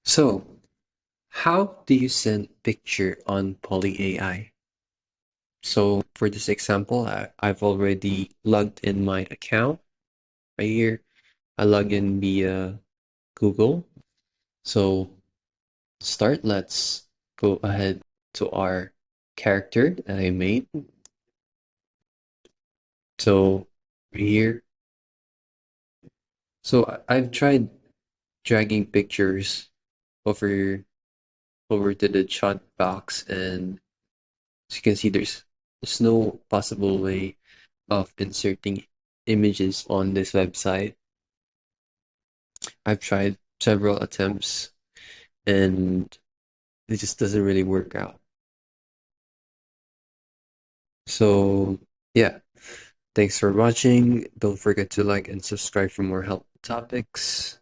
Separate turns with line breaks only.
So, how do you send picture on poly AI? So, for this example, I've already logged in my account right here. I log in via Google. So, to start, let's go ahead to our character that I made. So, here. So, I've tried dragging pictures over over to the chat box, and as you can see, there's no possible way of inserting images on this website. I've tried several attempts and it just doesn't really work out. So, yeah, thanks for watching. Don't forget to like and subscribe for more helpful topics.